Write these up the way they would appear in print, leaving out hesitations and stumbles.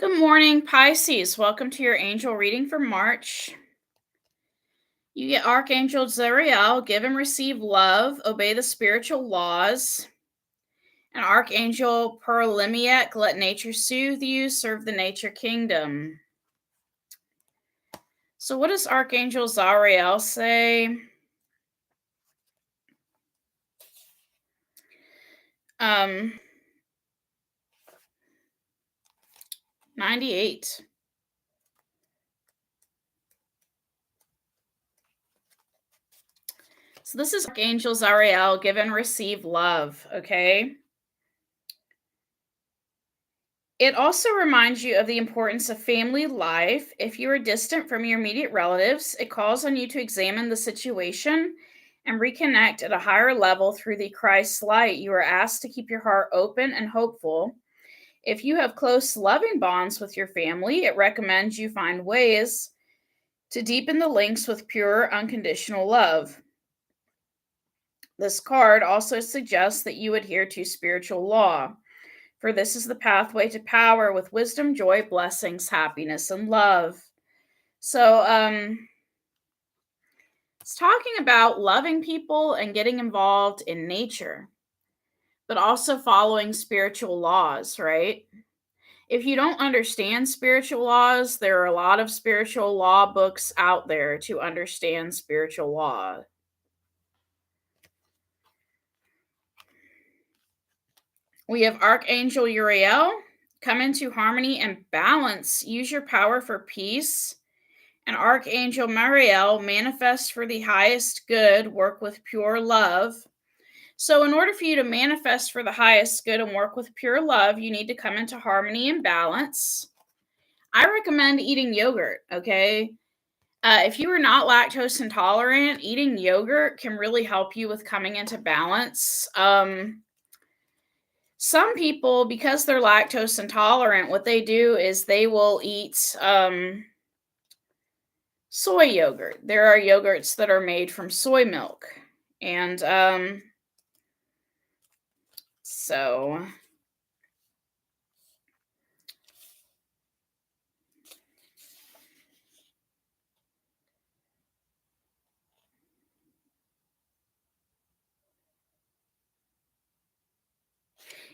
Good morning, Pisces. Welcome to your angel reading for March. You get Archangel Zariel, give and receive love, obey the spiritual laws. And Archangel Perlimiak, let nature soothe you, serve the nature kingdom. So, what does Archangel Zariel say? 98. So, this is Archangel Zariel, give and receive love, okay? It also reminds you of the importance of family life. If you are distant from your immediate relatives, it calls on you to examine the situation and reconnect at a higher level through the Christ light. You are asked to keep your heart open and hopeful. If you have close, loving bonds with your family, it recommends you find ways to deepen the links with pure, unconditional love. This card also suggests that you adhere to spiritual law. For this is the pathway to power with wisdom, joy, blessings, happiness, and love. So, it's talking about loving people and getting involved in nature, but also following spiritual laws, right? If you don't understand spiritual laws, there are a lot of spiritual law books out there to understand spiritual law. We have Archangel Uriel. Come into harmony and balance. Use your power for peace. And Archangel Mariel, manifest for the highest good, work with pure love. So, in order for you to manifest for the highest good and work with pure love, you need to come into harmony and balance. I recommend eating yogurt, okay? If you are not lactose intolerant, eating yogurt can really help you with coming into balance. Some people, because they're lactose intolerant, what they do is they will eat soy yogurt. There are yogurts that are made from soy milk. And so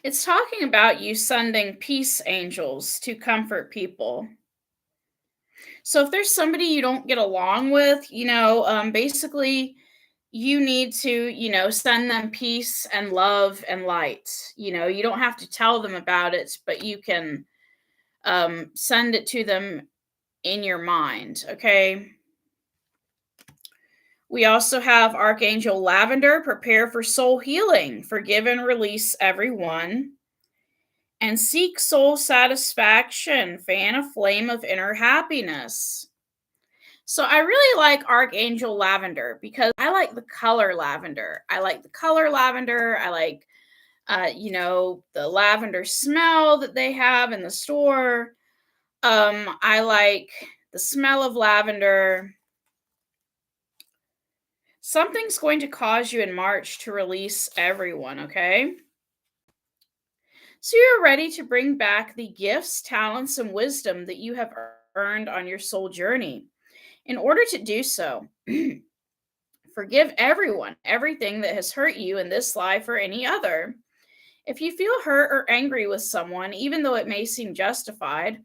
it's talking about you sending peace angels to comfort people. So if there's somebody you don't get along with, basically you need to, send them peace and love and light. You don't have to tell them about it, but you can send it to them in your mind, okay? We also have Archangel Lavender, prepare for soul healing, forgive and release everyone, and seek soul satisfaction, fan a flame of inner happiness. So I really like Archangel Lavender because I like the color lavender. I like the color lavender. I like, the lavender smell that they have in the store. I like the smell of lavender. Something's going to cause you in March to release everyone, okay? So you're ready to bring back the gifts, talents, and wisdom that you have earned on your soul journey. In order to do so, forgive everyone, everything that has hurt you in this life or any other. If you feel hurt or angry with someone, even though it may seem justified,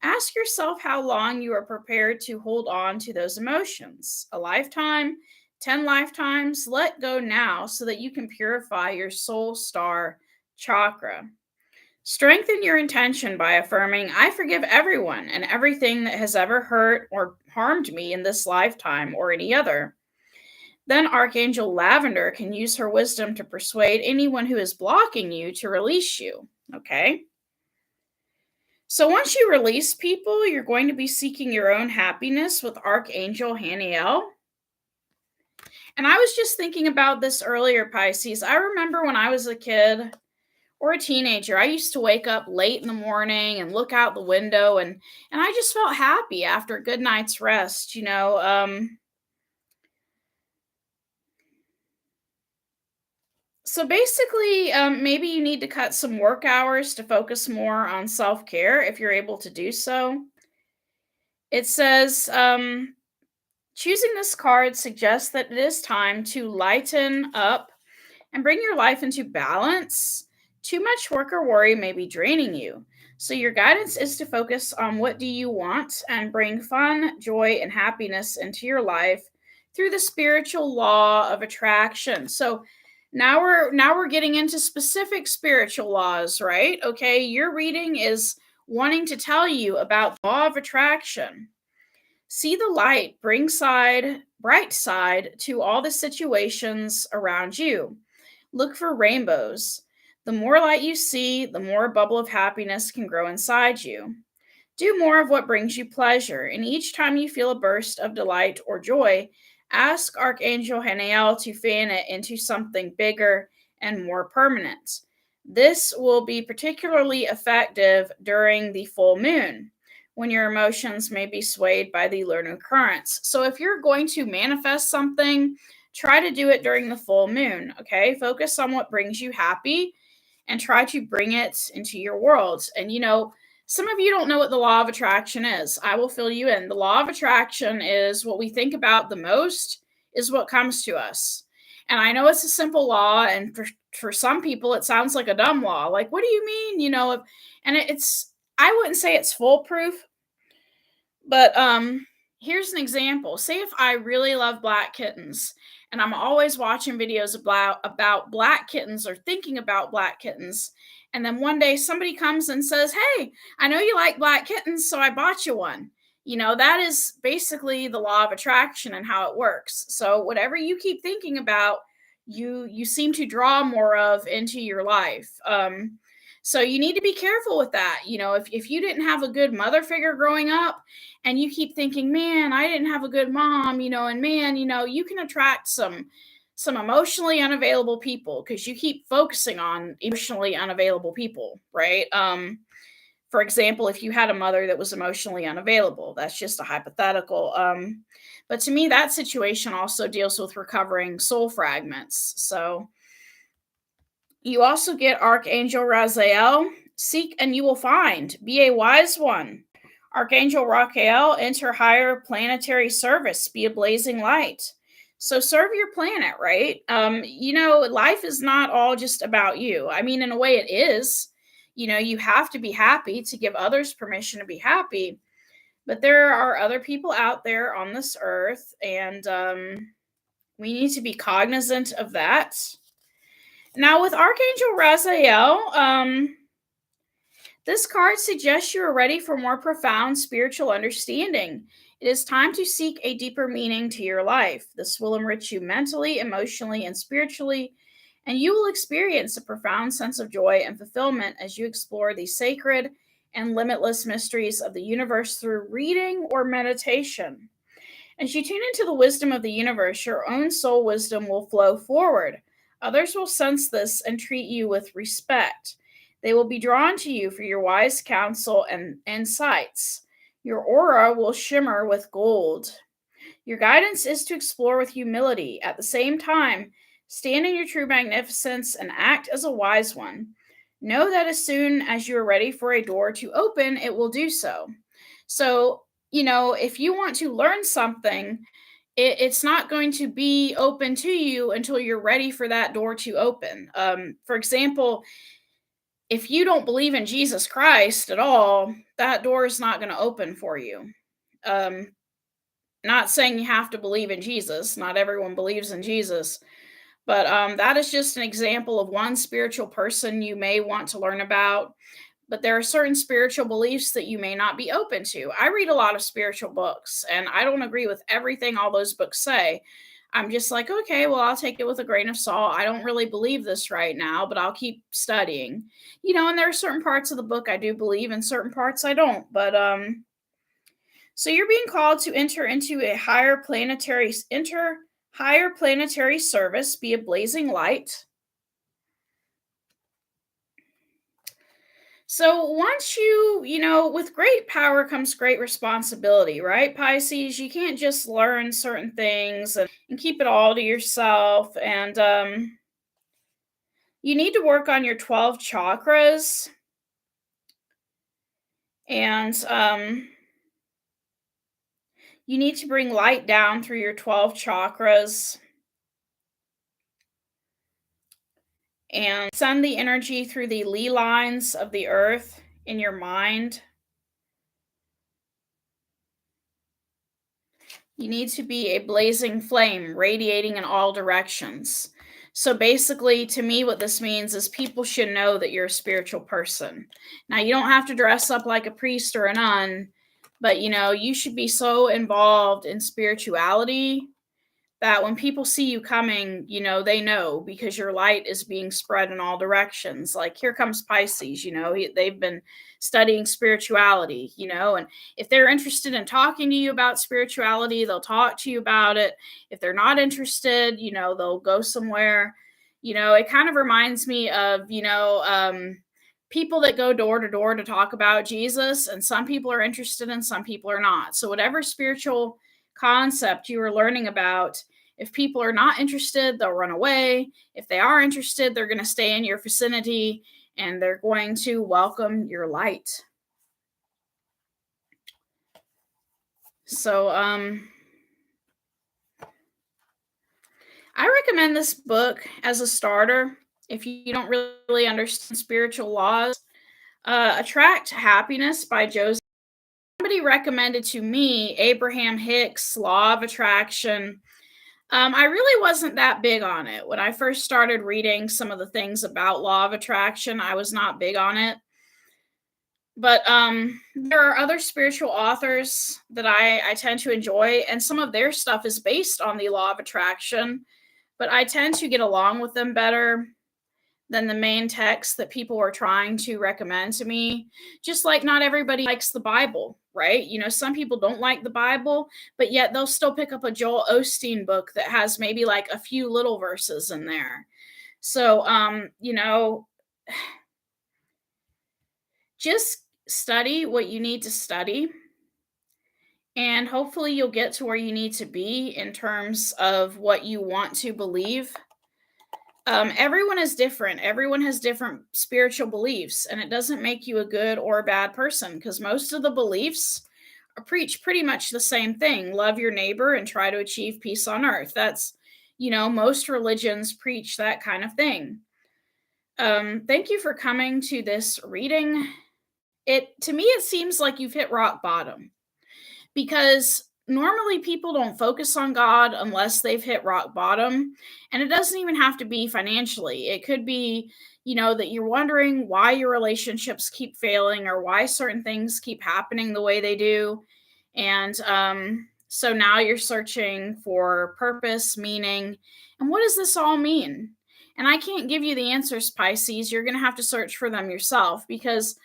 ask yourself how long you are prepared to hold on to those emotions. A lifetime, 10 lifetimes? Let go now so that you can purify your soul star chakra. Strengthen your intention by affirming, I forgive everyone and everything that has ever hurt or harmed me in this lifetime or any other. Then Archangel Lavender can use her wisdom to persuade anyone who is blocking you to release you. Okay? So once you release people, you're going to be seeking your own happiness with Archangel Haniel. And I was just thinking about this earlier, Pisces. I remember when I was a kid or a teenager, I used to wake up late in the morning and look out the window and I just felt happy after a good night's rest, So basically, maybe you need to cut some work hours to focus more on self care if you're able to do so. It says, choosing this card suggests that it is time to lighten up and bring your life into balance. Too much work or worry may be draining you. So your guidance is to focus on what do you want and bring fun, joy, and happiness into your life through the spiritual law of attraction. So now we're getting into specific spiritual laws, right? Okay, your reading is wanting to tell you about the law of attraction. See the light, bring bright side to all the situations around you. Look for rainbows. The more light you see, the more a bubble of happiness can grow inside you. Do more of what brings you pleasure, and each time you feel a burst of delight or joy, ask Archangel Haniel to fan it into something bigger and more permanent. This will be particularly effective during the full moon, when your emotions may be swayed by the lunar currents. So, if you're going to manifest something, try to do it during the full moon, okay? Focus on what brings you happy and try to bring it into your world. And some of you don't know what the law of attraction is. I will fill you in. The law of attraction is what we think about the most is what comes to us. And I know it's a simple law, and for some people it sounds like a dumb law. Like, what do you mean? And it's I wouldn't say it's foolproof, but here's an example. Say if I really love black kittens and I'm always watching videos about black kittens or thinking about black kittens, and then one day somebody comes and says, "Hey, I know you like black kittens, so I bought you one." That is basically the law of attraction and how it works. So whatever you keep thinking about, you seem to draw more of into your life. So you need to be careful with that. If you didn't have a good mother figure growing up, and you keep thinking, man, I didn't have a good mom, and man, you can attract some emotionally unavailable people because you keep focusing on emotionally unavailable people, right? For example, if you had a mother that was emotionally unavailable, that's just a hypothetical. But to me, that situation also deals with recovering soul fragments. So you also get Archangel Raziel. Seek and you will find. Be a wise one. Archangel Raphael, enter higher planetary service. Be a blazing light. So serve your planet, right? Life is not all just about you. I mean, in a way, it is. You have to be happy to give others permission to be happy. But there are other people out there on this earth, and we need to be cognizant of that. Now, with Archangel Raziel, this card suggests you are ready for more profound spiritual understanding. It is time to seek a deeper meaning to your life. This will enrich you mentally, emotionally, and spiritually, and you will experience a profound sense of joy and fulfillment as you explore the sacred and limitless mysteries of the universe through reading or meditation. As you tune into the wisdom of the universe, your own soul wisdom will flow forward. Others will sense this and treat you with respect. They will be drawn to you for your wise counsel and insights. Your aura will shimmer with gold. Your guidance is to explore with humility. At the same time, stand in your true magnificence and act as a wise one. Know that as soon as you are ready for a door to open, it will do so. So, if you want to learn something, it's not going to be open to you until you're ready for that door to open. For example, if you don't believe in Jesus Christ at all, that door is not going to open for you. Um, Not saying you have to believe in Jesus. Not everyone believes in Jesus. But that is just an example of one spiritual person you may want to learn about. But there are certain spiritual beliefs that you may not be open to. I read a lot of spiritual books, and I don't agree with everything all those books say. I'm just like, okay, well, I'll take it with a grain of salt. I don't really believe this right now, but I'll keep studying. And there are certain parts of the book I do believe, and certain parts I don't. But so you're being called to enter higher planetary service, be a blazing light. So once with great power comes great responsibility, right, Pisces? You can't just learn certain things and keep it all to yourself. And You need to work on your 12 chakras, and you need to bring light down through your 12 chakras and send the energy through the Li lines of the earth in your mind. You need to be a blazing flame radiating in all directions. So basically, to me, what this means is people should know that you're a spiritual person. Now, you don't have to dress up like a priest or a nun, but you should be so involved in spirituality that when people see you coming, they know because your light is being spread in all directions. Like, here comes Pisces, they've been studying spirituality, and if they're interested in talking to you about spirituality, they'll talk to you about it. If they're not interested, they'll go somewhere. It kind of reminds me of, people that go door to door to talk about Jesus, and some people are interested and some people are not. So, whatever spiritual concept you are learning about, if people are not interested, they'll run away. If they are interested, they're going to stay in your vicinity and they're going to welcome your light. So, I recommend this book as a starter if you don't really understand spiritual laws. Attract Happiness by Joseph. Somebody recommended to me Abraham Hicks' Law of Attraction. I really wasn't that big on it. When I first started reading some of the things about law of attraction, I was not big on it. But there are other spiritual authors that I tend to enjoy, and some of their stuff is based on the law of attraction, but I tend to get along with them better than the main text that people are trying to recommend to me. Just like not everybody likes the Bible, right? Some people don't like the Bible, but yet they'll still pick up a Joel Osteen book that has maybe like a few little verses in there. So, just study what you need to study, and hopefully you'll get to where you need to be in terms of what you want to believe. Everyone is different. Everyone has different spiritual beliefs, and it doesn't make you a good or a bad person because most of the beliefs preach pretty much the same thing: love your neighbor and try to achieve peace on earth. That's, most religions preach that kind of thing. Thank you for coming to this reading. To me, it seems like you've hit rock bottom because normally people don't focus on God unless they've hit rock bottom. And it doesn't even have to be financially. It could be, that you're wondering why your relationships keep failing or why certain things keep happening the way they do. And so now you're searching for purpose, meaning, and what does this all mean? And I can't give you the answers, Pisces. You're going to have to search for them yourself because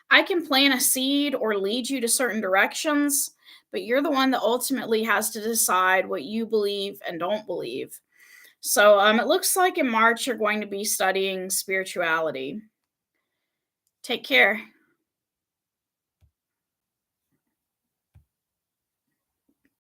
I can plant a seed or lead you to certain directions, but you're the one that ultimately has to decide what you believe and don't believe. So it looks like in March you're going to be studying spirituality. Take care.